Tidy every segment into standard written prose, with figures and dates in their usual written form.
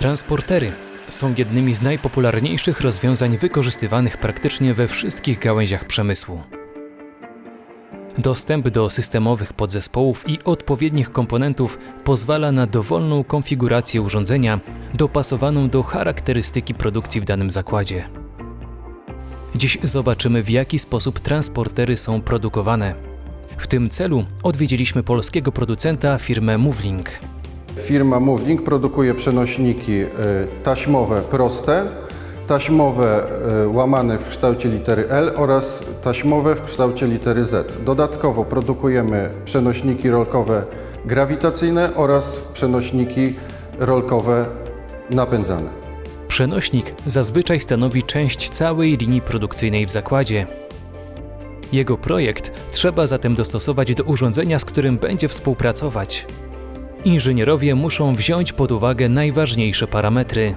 Transportery są jednymi z najpopularniejszych rozwiązań wykorzystywanych praktycznie we wszystkich gałęziach przemysłu. Dostęp do systemowych podzespołów i odpowiednich komponentów pozwala na dowolną konfigurację urządzenia dopasowaną do charakterystyki produkcji w danym zakładzie. Dziś zobaczymy, w jaki sposób transportery są produkowane. W tym celu odwiedziliśmy polskiego producenta, firmę Movelink. Firma Movelink produkuje przenośniki taśmowe proste, taśmowe łamane w kształcie litery L oraz taśmowe w kształcie litery Z. Dodatkowo produkujemy przenośniki rolkowe grawitacyjne oraz przenośniki rolkowe napędzane. Przenośnik zazwyczaj stanowi część całej linii produkcyjnej w zakładzie. Jego projekt trzeba zatem dostosować do urządzenia, z którym będzie współpracować. Inżynierowie muszą wziąć pod uwagę najważniejsze parametry.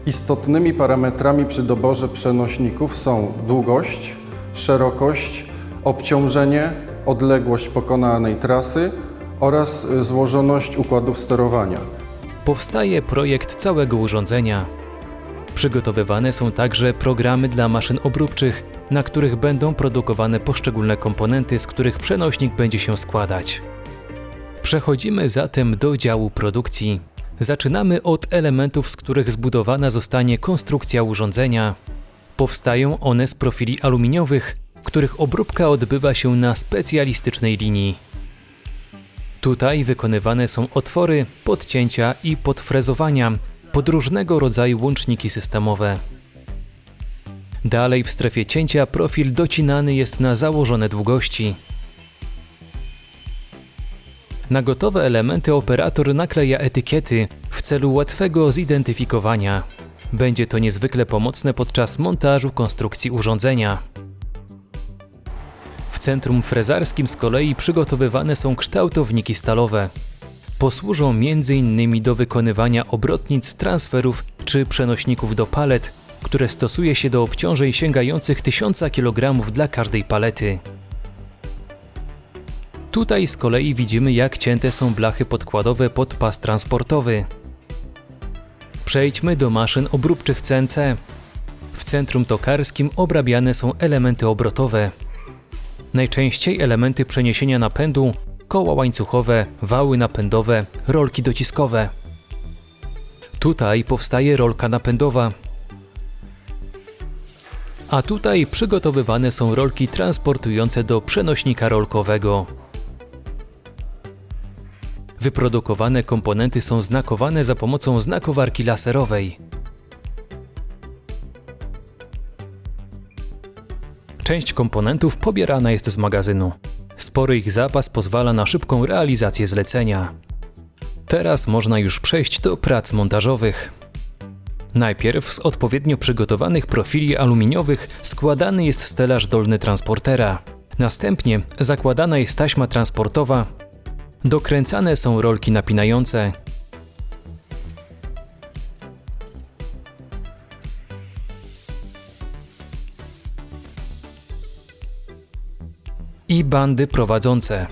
Istotnymi parametrami przy doborze przenośników są długość, szerokość, obciążenie, odległość pokonanej trasy oraz złożoność układów sterowania. Powstaje projekt całego urządzenia. Przygotowywane są także programy dla maszyn obróbczych, na których będą produkowane poszczególne komponenty, z których przenośnik będzie się składać. Przechodzimy zatem do działu produkcji. Zaczynamy od elementów, z których zbudowana zostanie konstrukcja urządzenia. Powstają one z profili aluminiowych, których obróbka odbywa się na specjalistycznej linii. Tutaj wykonywane są otwory, podcięcia i podfrezowania pod różnego rodzaju łączniki systemowe. Dalej w strefie cięcia profil docinany jest na założone długości. Na gotowe elementy operator nakleja etykiety w celu łatwego zidentyfikowania. Będzie to niezwykle pomocne podczas montażu konstrukcji urządzenia. W centrum frezarskim z kolei przygotowywane są kształtowniki stalowe. Posłużą m.in. do wykonywania obrotnic, transferów czy przenośników do palet, które stosuje się do obciążeń sięgających 1000 kg dla każdej palety. Tutaj z kolei widzimy, jak cięte są blachy podkładowe pod pas transportowy. Przejdźmy do maszyn obróbczych CNC. W centrum tokarskim obrabiane są elementy obrotowe. Najczęściej elementy przeniesienia napędu, koła łańcuchowe, wały napędowe, rolki dociskowe. Tutaj powstaje rolka napędowa. A tutaj przygotowywane są rolki transportujące do przenośnika rolkowego. Wyprodukowane komponenty są znakowane za pomocą znakowarki laserowej. Część komponentów pobierana jest z magazynu. Spory ich zapas pozwala na szybką realizację zlecenia. Teraz można już przejść do prac montażowych. Najpierw z odpowiednio przygotowanych profili aluminiowych składany jest stelaż dolny transportera. Następnie zakładana jest taśma transportowa. Dokręcane są rolki napinające. I bandy prowadzące.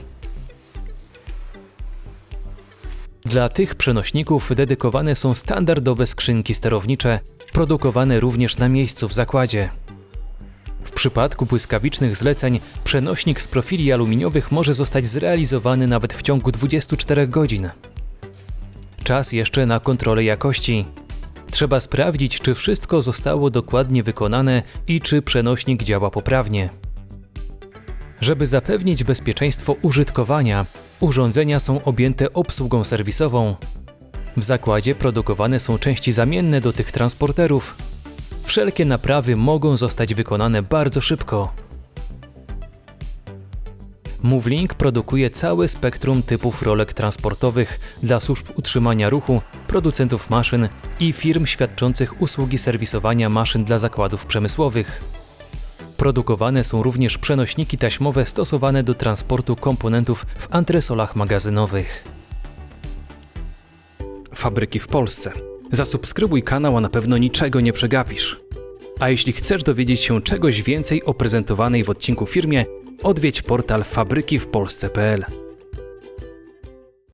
Dla tych przenośników dedykowane są standardowe skrzynki sterownicze, produkowane również na miejscu w zakładzie. W przypadku błyskawicznych zleceń przenośnik z profili aluminiowych może zostać zrealizowany nawet w ciągu 24 godzin. Czas jeszcze na kontrolę jakości. Trzeba sprawdzić, czy wszystko zostało dokładnie wykonane i czy przenośnik działa poprawnie. Żeby zapewnić bezpieczeństwo użytkowania, urządzenia są objęte obsługą serwisową. W zakładzie produkowane są części zamienne do tych transporterów. Wszelkie naprawy mogą zostać wykonane bardzo szybko. Movelink produkuje całe spektrum typów rolek transportowych dla służb utrzymania ruchu, producentów maszyn i firm świadczących usługi serwisowania maszyn dla zakładów przemysłowych. Produkowane są również przenośniki taśmowe stosowane do transportu komponentów w antresolach magazynowych. Fabryki w Polsce. Zasubskrybuj kanał, a na pewno niczego nie przegapisz. A jeśli chcesz dowiedzieć się czegoś więcej o prezentowanej w odcinku firmie, odwiedź portal fabrykiwpolsce.pl.